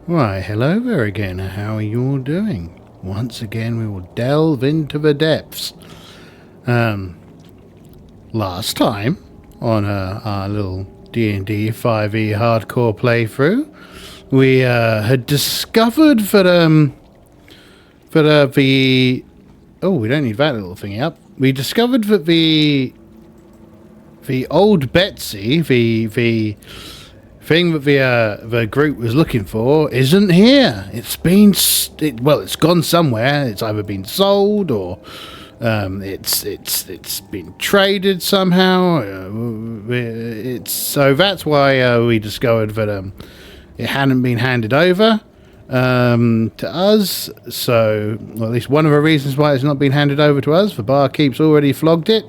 Why, hello there again. How are you all doing? Once again, we will delve into the depths. Last time on our little D&D 5e hardcore playthrough, we had discovered that the we don't need that little thingy up. We discovered that the old Betsy, the thing that the group was looking for, isn't here. It's gone somewhere. It's either been sold or it's been traded somehow. So that's why we discovered that it hadn't been handed over to us. So, well, at least one of the reasons why it's not been handed over to us, the barkeep's already flogged it,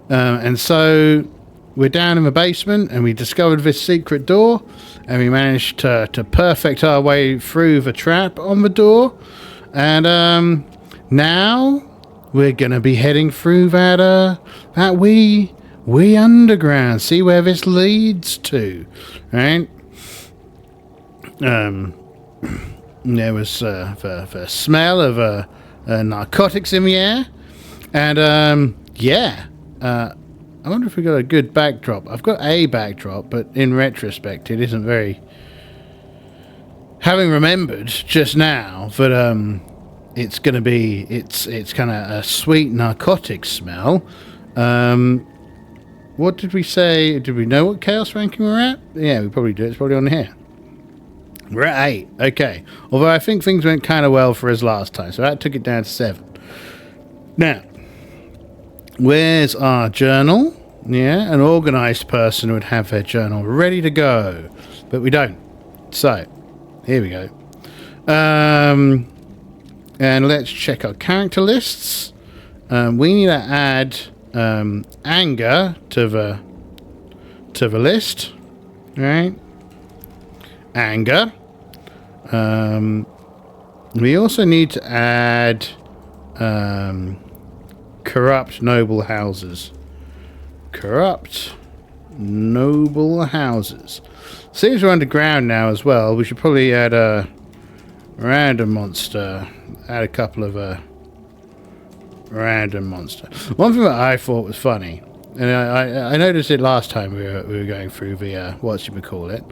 and so we're down in the basement and we discovered this secret door, and we managed to perfect our way through the trap on the door, and now we're gonna be heading through that wee underground, see where this leads to, right? There was the smell of narcotics in the air, and I wonder if we got a good backdrop. I've got a backdrop, but in retrospect, it isn't very. Having remembered just now that it's going to be it's kind of a sweet narcotic smell. What did we say? Did we know what chaos ranking we're at? Yeah, we probably do. It's probably on here. We're at 8. Okay. Although I think things went kind of well for us last time, so that took it down to 7. Now, where's our journal? Yeah, an organised person would have their journal ready to go, but we don't. So, here we go. And let's check our character lists. We need to add anger to the list, right? Anger. We also need to add corrupt noble houses. Corrupt noble houses. Seems we're underground now as well. We should probably add a random monster. Add a couple of random monster. One thing that I thought was funny, and I noticed it last time we were going through the what should we call it?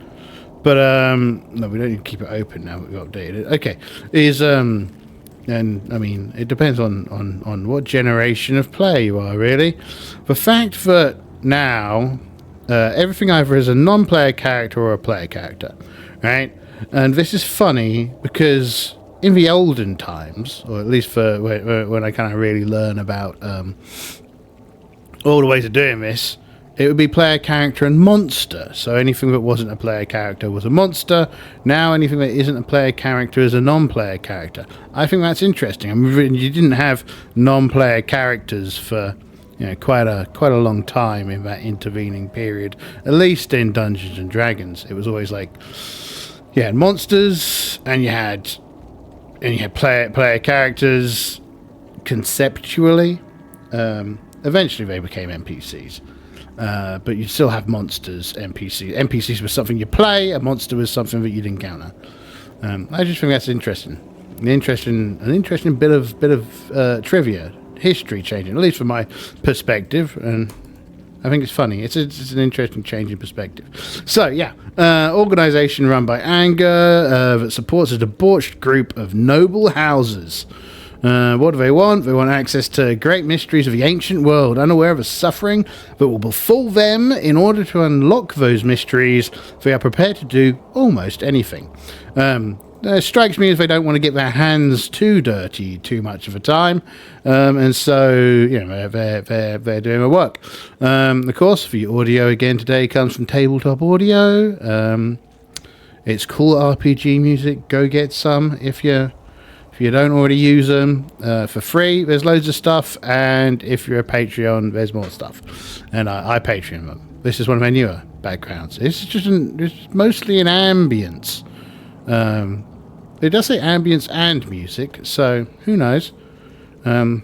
But no, we don't need to keep it open now that we've updated it. Okay, is and I mean it depends on what generation of player you are, really. The fact that now everything either is a non-player character or a player character, right? And this is funny because in the olden times, or at least for when I kind of really learn about all the ways of doing this, it would be player character and monster. So anything that wasn't a player character was a monster. Now anything that isn't a player character is a non-player character. I think that's interesting. I mean, you didn't have non-player characters for quite a long time in that intervening period. At least in Dungeons and Dragons, it was always like you had monsters and you had player characters conceptually. Eventually they became NPCs. But you still have monsters, NPCs. NPCs was something you play, a monster was something that you'd encounter. I just think that's interesting. An interesting bit of trivia, history changing, at least from my perspective, and I think it's funny. It's an interesting change in perspective. So yeah, organisation run by anger that supports a debauched group of noble houses. What do they want? They want access to great mysteries of the ancient world, unaware of the suffering that will befall them. In order to unlock those mysteries, they are prepared to do almost anything. It strikes me as they don't want to get their hands too dirty too much of the time, and so they're doing their work. Of course, the audio again today comes from Tabletop Audio. It's cool RPG music. Go get some if you don't already use them for free. There's loads of stuff, and if you're a Patreon, there's more stuff. And I Patreon them. This is one of my newer backgrounds. It's mostly an ambience. It does say ambience and music, so who knows? And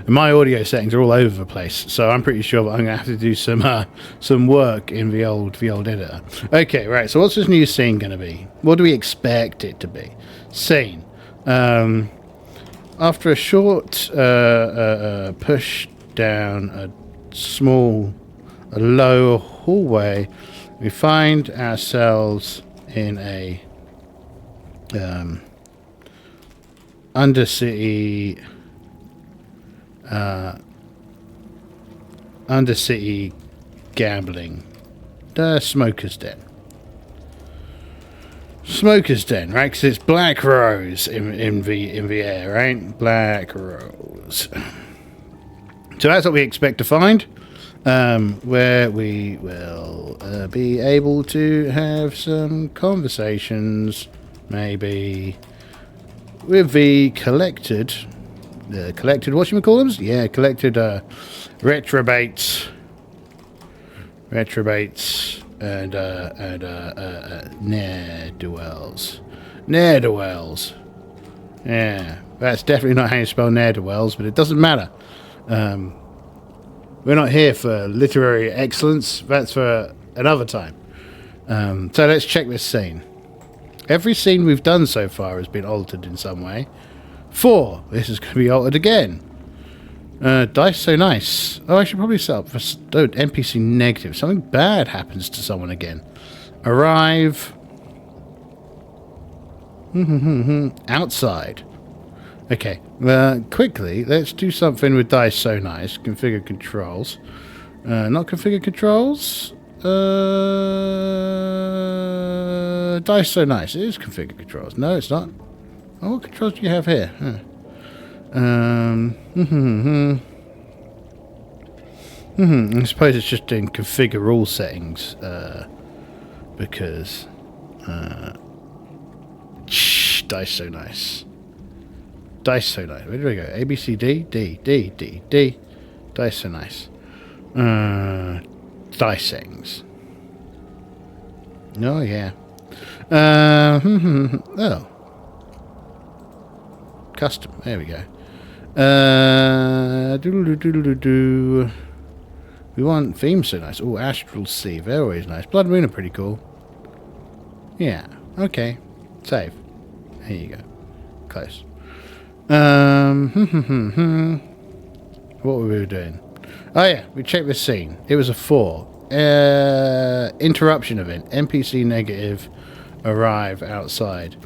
And my audio settings are all over the place, so I'm pretty sure that I'm going to have to do some work in the old editor. Okay, right, so what's this new scene going to be? What do we expect it to be? Scene. After a short push down a low hallway, we find ourselves in a undercity gambling, the smoker's den. Smoker's den, right? Because it's Black Rose in the air, right? Black Rose. So that's what we expect to find, where we will be able to have some conversations, maybe with the collected whatchamacallums? Yeah, collected retrobates and ne'er-do-wells. Yeah, that's definitely not how you spell ne'er-do-wells, but it doesn't matter. We're not here for literary excellence. That's for another time. So let's check this scene. Every scene we've done so far has been altered in some way. 4. This is going to be altered again. Dice so nice. Oh, I should probably set up for NPC negative. Something bad happens to someone again. Arrive. Outside. Okay. Quickly, let's do something with dice so nice. Configure controls. Not configure controls. Dice so nice. It is configure controls. No, it's not. Oh, what controls do you have here? Huh. I suppose it's just in configure all settings, because dice so nice. Dice so nice. Where do we go? A, B, C, D, D, D, D, D. Dice so nice. Dice settings. Oh yeah. Oh. Custom. There we go. We want theme so nice. Oh, Astral Sea. They're always nice. Blood Moon are pretty cool. Yeah. Okay. Save. There you go. Close. What were we doing? Oh yeah, we checked this scene. It was a 4. Interruption event. NPC negative. Arrive outside.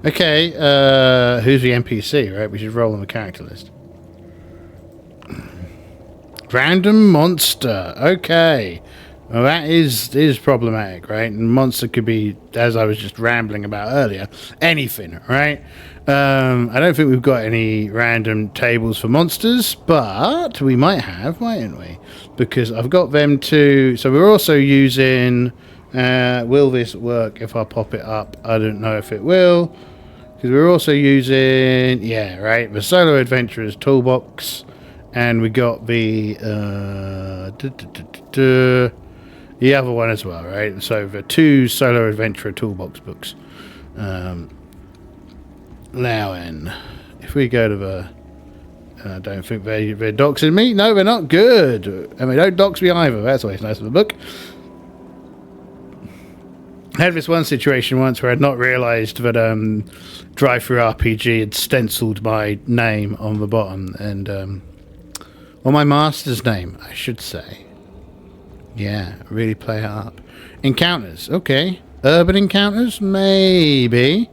Okay, who's the NPC, right? We should roll on the character list. Random monster. Okay. Well, that is problematic, right? And monster could be, as I was just rambling about earlier, anything, right? I don't think we've got any random tables for monsters, but we might have, mightn't we? Because I've got them too. So we're also using, will this work if I pop it up? I don't know if it will. Because we're also using, yeah, right, the Solo Adventurers Toolbox. And we got the other one as well, right? So the 2 Solo Adventurer Toolbox books. Now, if we go to the... I don't think they're doxing me. No, they're not. Good. And they don't dox me either. That's always nice of the book. I had this one situation once where I'd not realised that Drive-Thru RPG had stenciled my name on the bottom. And... or my master's name, I should say. Yeah, really play it up. Encounters, okay. Urban encounters, maybe.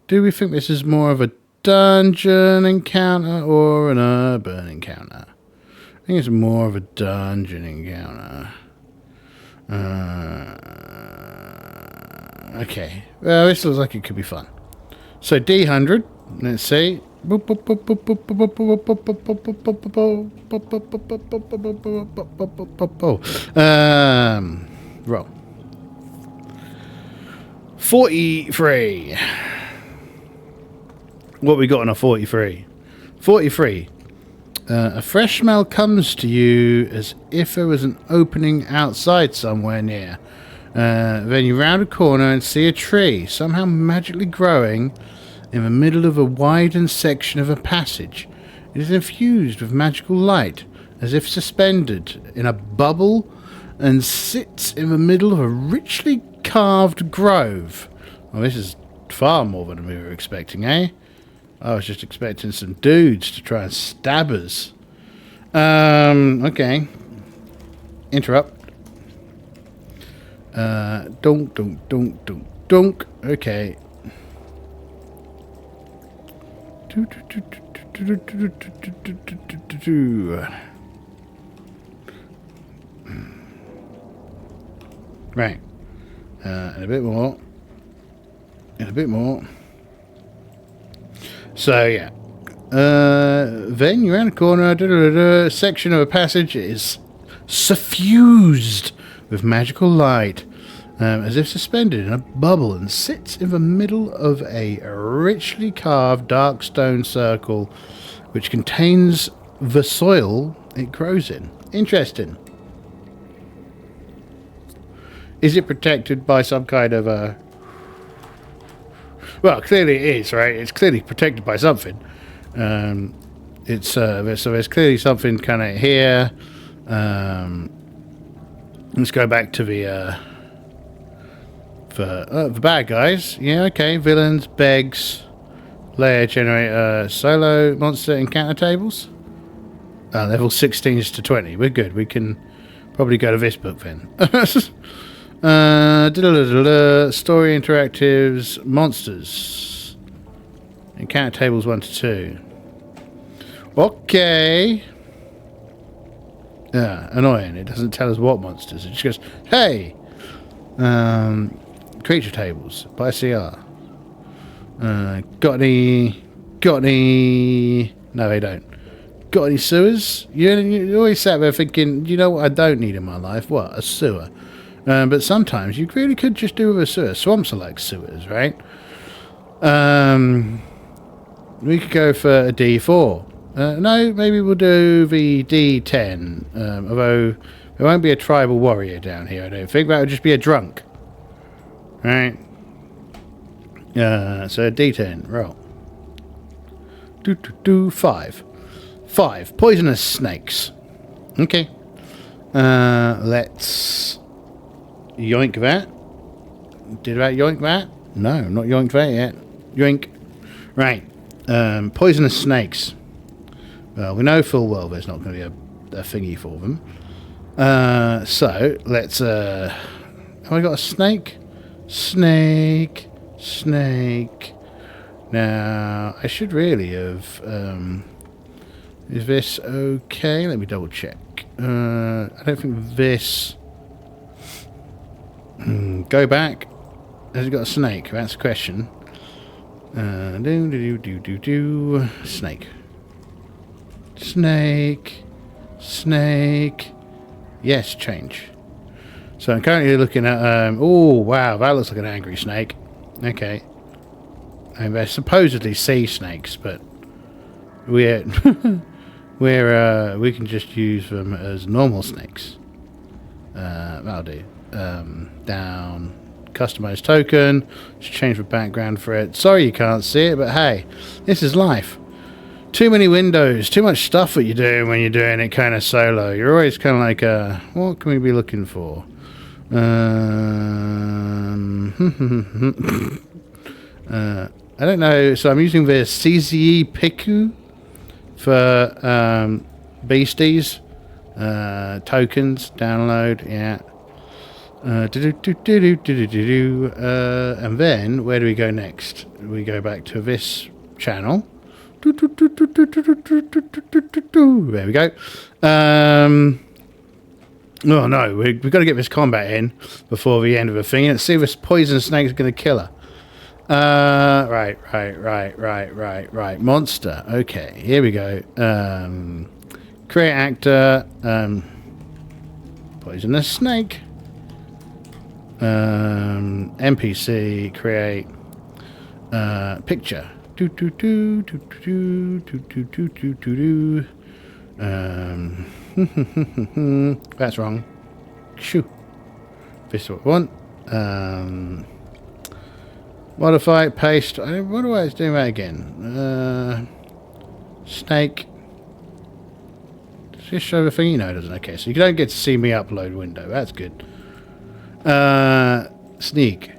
Do we think this is more of a dungeon encounter or an urban encounter? I think it's more of a dungeon encounter. Okay, well, this looks like it could be fun. So D100, let's see. Roll. 43. What we got on a 43? 43. A fresh smell comes to you as if there was an opening outside somewhere near. Then you round a corner and see a tree, somehow magically growing in the middle of a widened section of a passage. It is infused with magical light, as if suspended in a bubble, and sits in the middle of a richly carved grove. Well, this is far more than we were expecting, eh? I was just expecting some dudes to try and stab us. Okay. Interrupt. Dunk. Okay. Right. And a bit more. And a bit more. So, yeah. Then you're around a corner. Section of a passage is suffused with magical light, as if suspended in a bubble, and sits in the middle of a richly carved dark stone circle, which contains the soil it grows in. Interesting. Is it protected by some kind of a... Well, clearly it is, right? It's clearly protected by something. It's so there's clearly something kind of here. Let's go back to the bad guys. Yeah, okay. Villains, begs, layer generator, solo monster encounter tables. Level 16s to 20. We're good. We can probably go to this book then. Story interactives, monsters, encounter tables 1 to 2. Okay. Annoying. It doesn't tell us what monsters. It just goes, hey! Creature tables by CR. Got any... No, they don't. Got any sewers? You always sat there thinking, you know what I don't need in my life? What? A sewer. But sometimes you really could just do with a sewer. Swamps are like sewers, right? We could go for a D4. No, maybe we'll do the D10. Although there won't be a tribal warrior down here, I don't think. That would just be a drunk. Right? So D10, roll. 5. 5. Poisonous snakes. Okay. Let's yoink that. Did I yoink that? No, not yoinked that yet. Yoink. Right. Poisonous snakes. Well, we know full well there's not going to be a thingy for them. So, let's... have I got a snake? Snake. Now, I should really have... is this okay? Let me double check. I don't think this... go back. Has it got a snake? That's the question. Snake. Yes, change. So I'm currently looking at... oh, wow, that looks like an angry snake. Okay. And they're supposedly sea snakes, but we can just use them as normal snakes. That'll do. Down. Customize token. Just change the background for it. Sorry you can't see it, but hey, this is life. Too many windows, too much stuff that you're doing when you're doing it kind of solo. You're always kind of like, what can we be looking for? I don't know. So I'm using the CZE Piku for beasties, tokens, download, yeah. And then where do we go next? We go back to this channel. There we go. Oh no, we've got to get this combat in before the end of the thing. Let's see if this poison snake is going to kill her. Right. Monster. Okay, here we go. Create actor. Poisonous snake. NPC. Create. Picture. That's wrong. Shoo. This is what we want. Modify, paste. I wonder why it's doing that again. Snake. Does this show the thing? No, it doesn't. Okay, so you don't get to see me upload window. That's good. Sneak.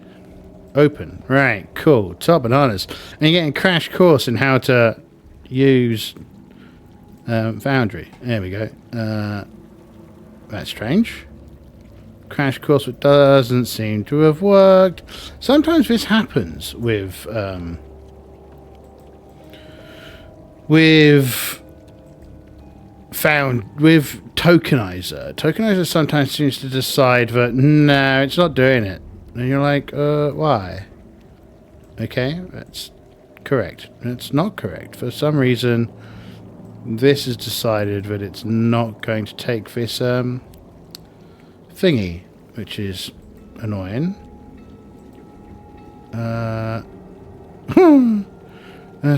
Open. Right, cool. Top bananas. And you're getting a crash course in how to use Foundry. There we go. That's strange. Crash course, but doesn't seem to have worked. Sometimes this happens with Tokenizer. Tokenizer sometimes seems to decide that no, it's not doing it. And you're like, why? Okay, that's correct. It's not correct. For some reason, this has decided that it's not going to take this thingy, which is annoying.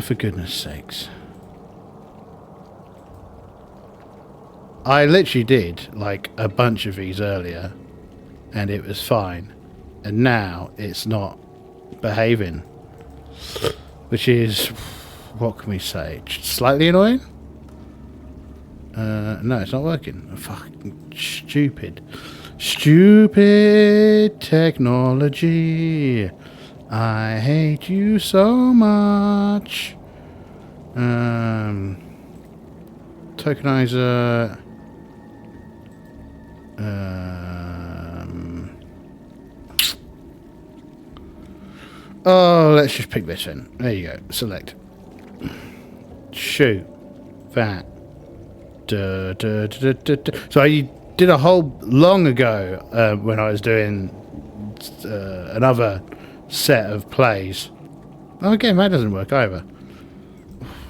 For goodness sakes. I literally did like a bunch of these earlier and it was fine. And now it's not behaving. Which is, what can we say? Slightly annoying? No, it's not working. Fucking stupid. Stupid technology. I hate you so much. Tokenizer. Oh, let's just pick this one. There you go. Select. Shoot. That. So I did a whole long ago when I was doing another set of plays. Oh, again, that doesn't work either.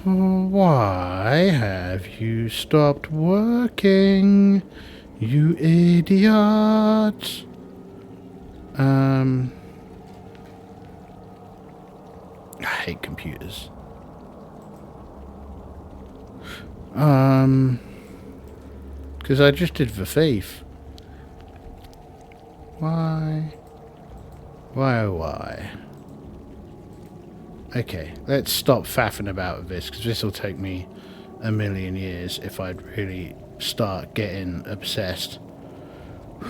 Why have you stopped working, you idiot? I hate computers. Because I just did the thief. Why? Why, oh why? Okay, let's stop faffing about with this, because this will take me a million years if I'd really start getting obsessed.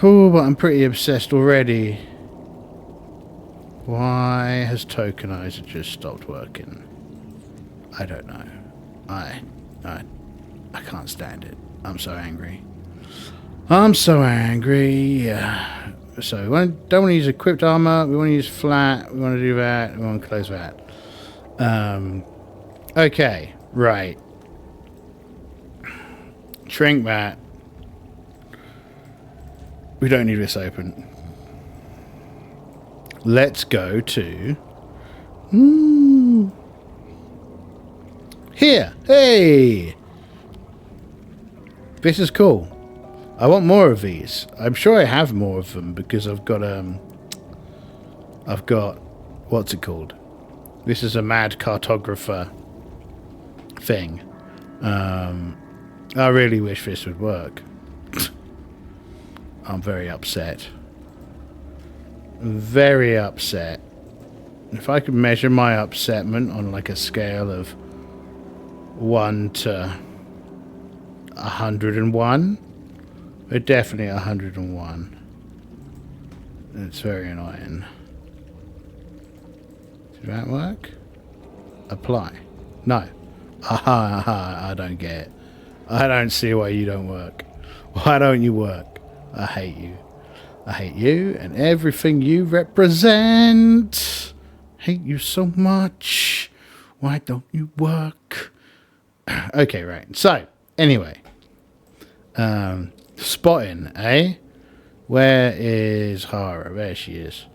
Oh, but I'm pretty obsessed already. Why has Tokenizer just stopped working? I don't know. I can't stand it. I'm so angry. I'm so angry. So we don't want to use equipped armor. We want to use flat. We want to do that. We want to close that. Okay, right. Shrink that. We don't need this open. Let's go to... Here! Hey! This is cool. I want more of these. I'm sure I have more of them because I've got what's it called? This is a mad cartographer thing. I really wish this would work. I'm very upset. Very upset. If I could measure my upsetment on like a scale of 1 to 101, we're definitely 101. It's very annoying. Did that work? Apply. No. I don't get it. I don't see why you don't work. Why don't you work? I hate you. I hate you and everything you represent. Hate you so much. Why don't you work? Okay, right. So, anyway. Spotting, eh? Where is Hara? There she is.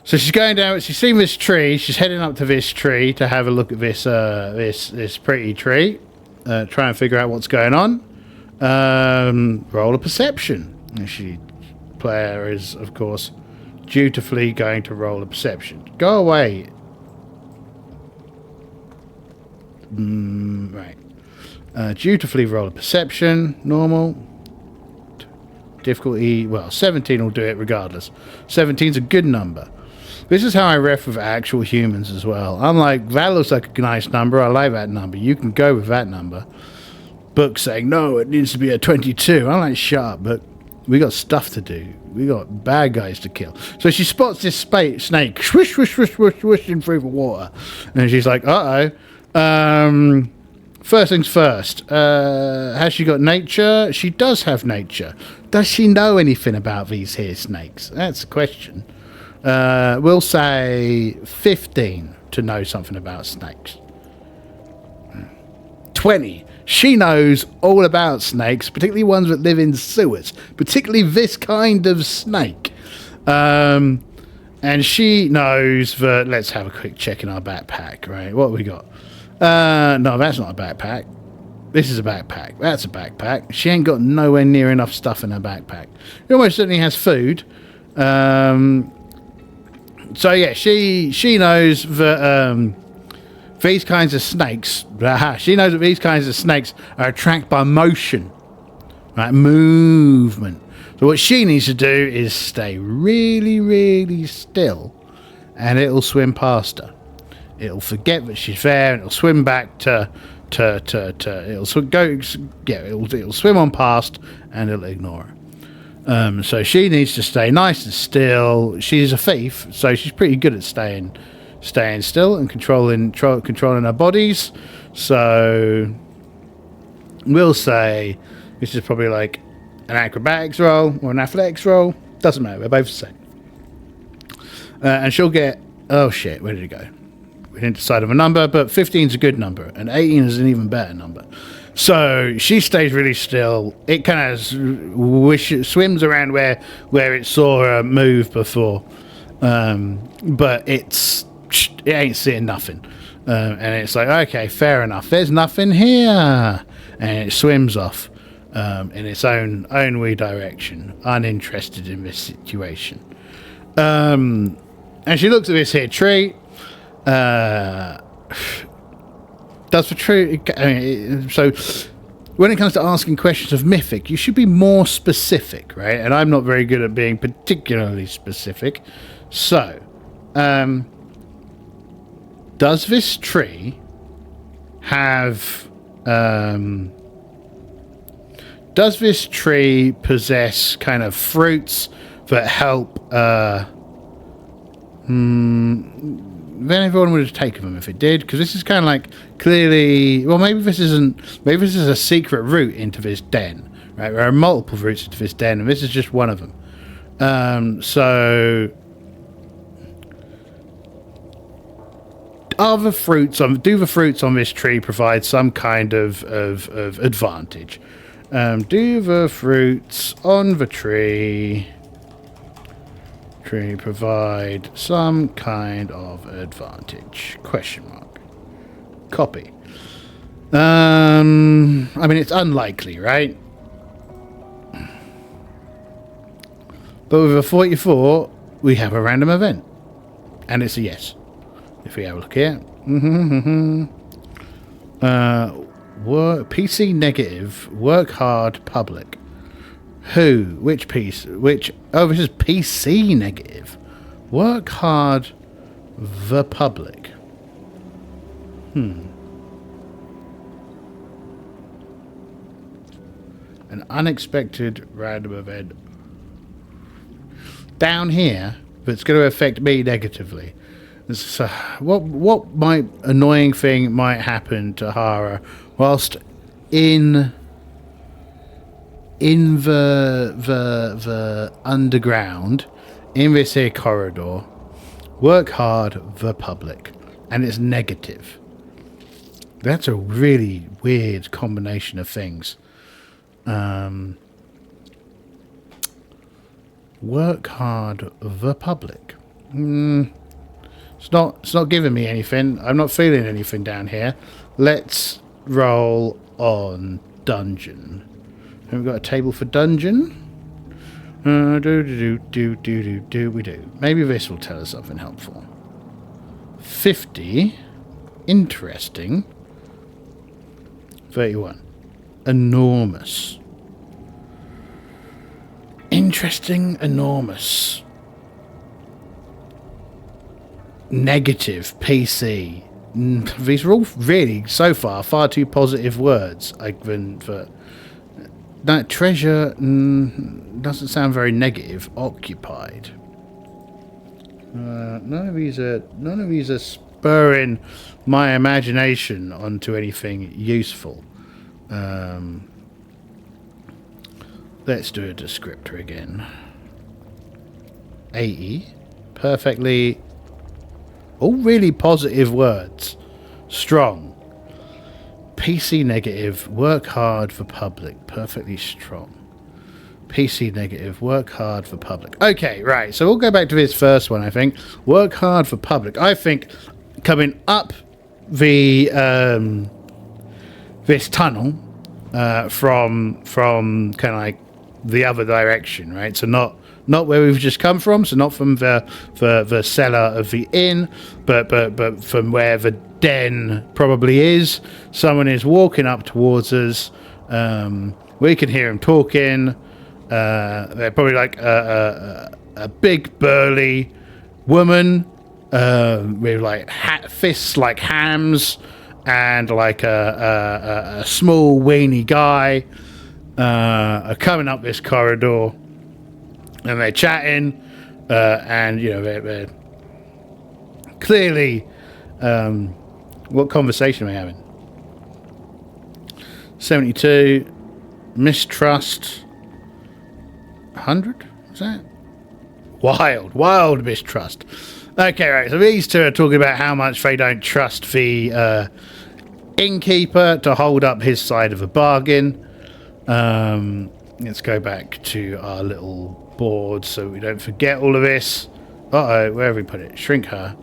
So she's going down. She's seen this tree. She's heading up to this tree to have a look at this this pretty tree. Try and figure out what's going on. Roll a perception. And player is, of course, dutifully going to roll a perception. Go away. Right. Dutifully roll a perception. Normal. Difficulty, well, 17 will do it regardless. 17's a good number. This is how I ref with actual humans as well. I'm like, that looks like a nice number. I like that number. You can go with that number. Book saying, no, it needs to be a 22. I'm like, shut up, but we got stuff to do. We got bad guys to kill. So she spots this snake, swish, swish, swish, swish, swishing through the water. And she's like, uh-oh. First things first. Has she got nature? She does have nature. Does she know anything about these here snakes? That's the question. We'll say 15 to know something about snakes. 20. She knows all about snakes, particularly ones that live in sewers, particularly this kind of snake. And she knows that... Let's have a quick check in our backpack, right? What have we got? No, that's not a backpack. This is a backpack. That's a backpack. She ain't got nowhere near enough stuff in her backpack. She almost certainly has food. So yeah, she knows that these kinds of snakes. She knows that these kinds of snakes are attracted by motion, right? Movement. So what she needs to do is stay really, really still, and it'll swim past her. It'll forget that she's there, and it'll swim back to it'll swim on past, and it'll ignore her. So she needs to stay nice and still. She's a thief, so she's pretty good at staying still and controlling her bodies. So we'll say this is probably like an acrobatics roll or an athletics roll. Doesn't matter. They're both the same. And she'll get... Oh shit! Where did it go? We didn't decide on a number, but 15 is a good number, and 18 is an even better number. So she stays really still. It kind of swims around where it saw her move before, but it ain't seeing nothing. And it's like, okay, fair enough. There's nothing here, and it swims off in its own wee direction, uninterested in this situation. And she looks at this here tree. Does the true... so when it comes to asking questions of Mythic, you should be more specific, right? And I'm not very good at being particularly specific. So, does this tree have... does this tree possess kind of fruits that help... then everyone would have taken them if it did, because this is kind of like clearly... Well, maybe this is a secret route into this den, right? There are multiple routes into this den, and this is just one of them. So... do the fruits on this tree provide some kind of advantage? Do the fruits on the tree provide some kind of advantage? Question mark. Copy. I mean, it's unlikely, right? But with a 44, we have a random event. And it's a yes. If we have a look here. PC negative, work hard, public. Who? Which piece? Which? Oh, this is PC negative. Work hard, the public. An unexpected random event down here that's going to affect me negatively. So, what annoying thing might happen to Hara whilst in the underground, in this here corridor? Work hard, the public, and it's negative. That's a really weird combination of things. Work hard, the public. It's not giving me anything. I'm not feeling anything down here. Let's roll on dungeon. Have we got a table for dungeon? We do. Maybe this will tell us something helpful. 50. Interesting. 31. Enormous. Interesting, enormous. Negative, PC. These are all really, so far too positive words. That treasure doesn't sound very negative. Occupied. None of these are spurring my imagination onto anything useful. Let's do a descriptor again. 80. Perfectly. All really positive words. Strong. PC negative. Work hard for public. Perfectly strong. PC negative. Work hard for public. Okay, right. So we'll go back to this first one, I think. Work hard for public. I think coming up the this tunnel from kind of like the other direction, right? So not where we've just come from, so not from the cellar of the inn, but from where the den probably is. Someone is walking up towards us. We can hear him talking. They're probably like a big burly woman with like fists like hams, and like a small weeny guy are coming up this corridor, and they're chatting, and you know they're clearly what conversation are we having? 72 mistrust. 100? Is that wild mistrust? Okay, right. So these two are talking about how much they don't trust the innkeeper to hold up his side of the bargain. Let's go back to our little board so we don't forget all of this. Where have we put it? Shrink her.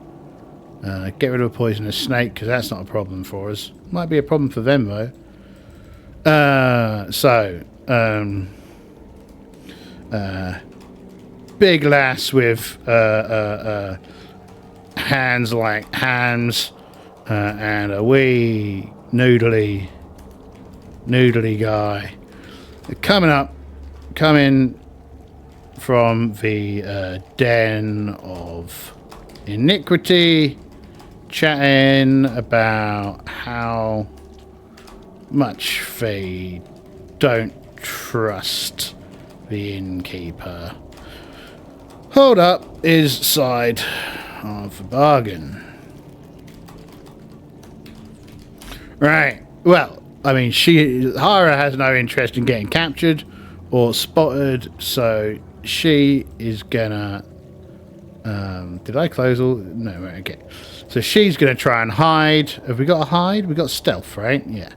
Get rid of a poisonous snake, because that's not a problem for us. Might be a problem for them though. Big lass with hands like hams, and a wee noodly guy coming from the den of iniquity, chatting about how much they don't trust the innkeeper. Hold up his side of the bargain. Right. Well, I mean, Hara has no interest in getting captured or spotted, so she is gonna. Did I close all? No. Okay. So she's gonna try and hide. Have we got a hide? We got stealth, right? Yeah.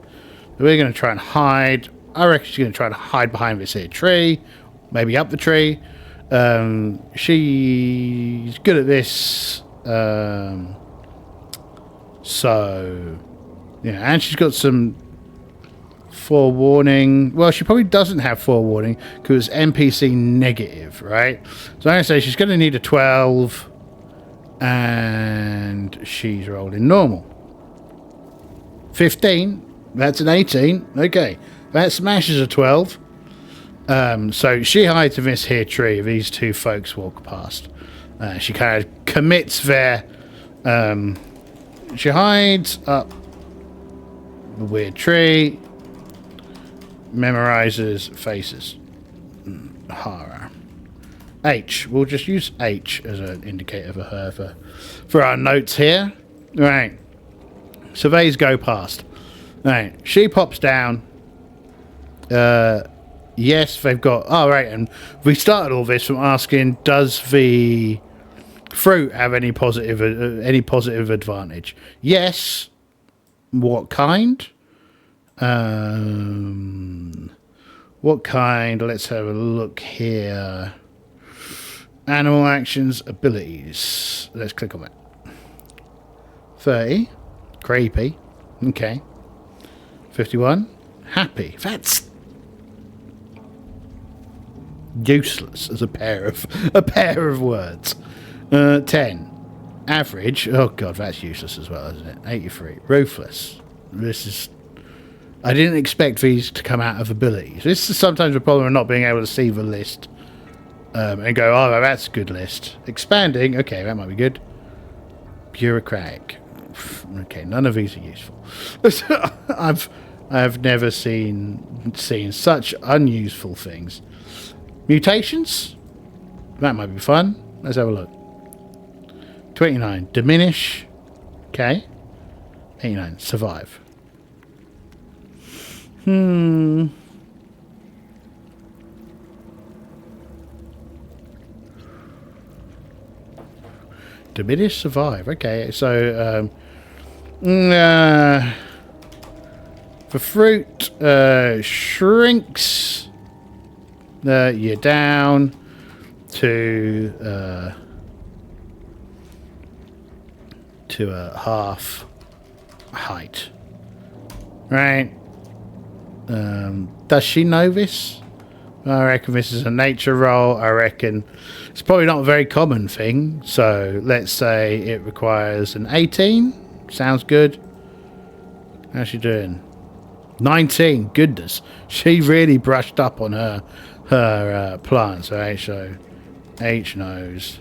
We're gonna try and hide. I reckon she's gonna try to hide behind this here tree, maybe up the tree. She's good at this. So, yeah, and she's got some forewarning. Well, she probably doesn't have forewarning because it's NPC negative, right? So I'm going to say she's going to need a 12, and she's rolling normal. 15, that's an 18. Okay, that smashes a 12. So she hides in this here tree. These two folks walk past. She kind of commits there. She hides up the weird tree. Memorizes faces. Hara. H. We'll just use H as an indicator for her for our notes here. Right. Surveys go past. Right. She pops down. Yes, they've got... Oh, right, and we started all this from asking, does the fruit have any positive advantage? Yes. What kind? What kind? Let's have a look here. Animal actions, abilities. Let's click on that. 30. Creepy. Okay. 51. Happy. That's useless as a pair of words. 10. Average. Oh god, that's useless as well, isn't it? 83. Ruthless. This is I didn't expect these to come out of abilities. This is sometimes a problem of not being able to see the list and go, oh, that's a good list. Expanding, okay, that might be good. Bureaucratic. Okay, none of these are useful. I've never seen such unuseful things. Mutations? That might be fun. Let's have a look. 29. Diminish. Okay. 89. Survive. Diminish, survive. Okay, so the fruit shrinks you down to a half height, right? Does she know this? I reckon this is a nature roll. I reckon it's probably not a very common thing. So let's say it requires an 18. Sounds good. How's she doing? 19. Goodness. She really brushed up on her plants. So H knows.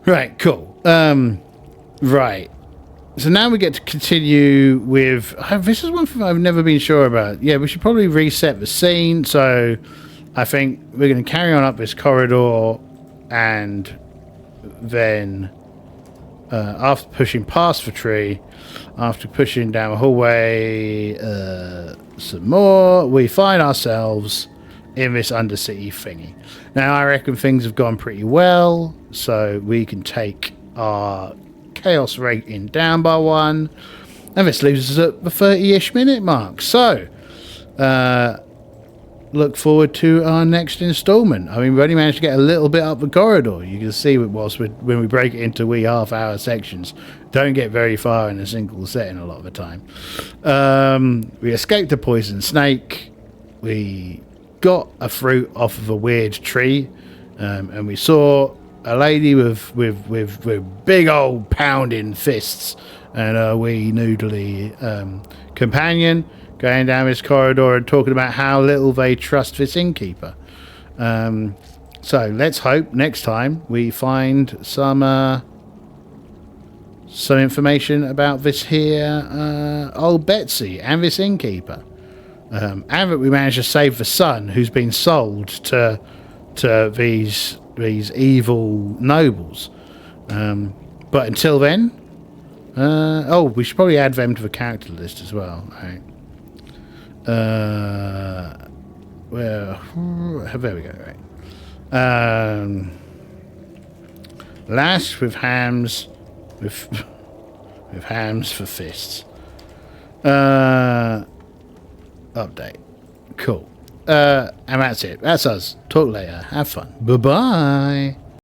Right, cool. Right. So now we get to continue with... this is one thing I've never been sure about. Yeah, we should probably reset the scene. So I think we're going to carry on up this corridor. And then after pushing past the tree, after pushing down the hallway some more, we find ourselves in this undercity thingy. Now, I reckon things have gone pretty well. So we can take our... chaos rating down by 1, and this leaves us at the 30-ish minute mark. So look forward to our next installment. I mean, we only managed to get a little bit up the corridor. You can see when we break it into wee half-hour sections, don't get very far in a single setting a lot of the time. We escaped a poison snake. We got a fruit off of a weird tree, and we saw a lady with big old pounding fists and a wee noodly companion going down this corridor and talking about how little they trust this innkeeper. So let's hope next time we find some information about this here old Betsy and this innkeeper, and that we managed to save the son who's been sold to these evil nobles. But until then, we should probably add them to the character list as well. Right. Well, there we go. Right. Lash with hams, with hams for fists. Update. Cool. And that's it. That's us. Talk later. Have fun. Bye-bye.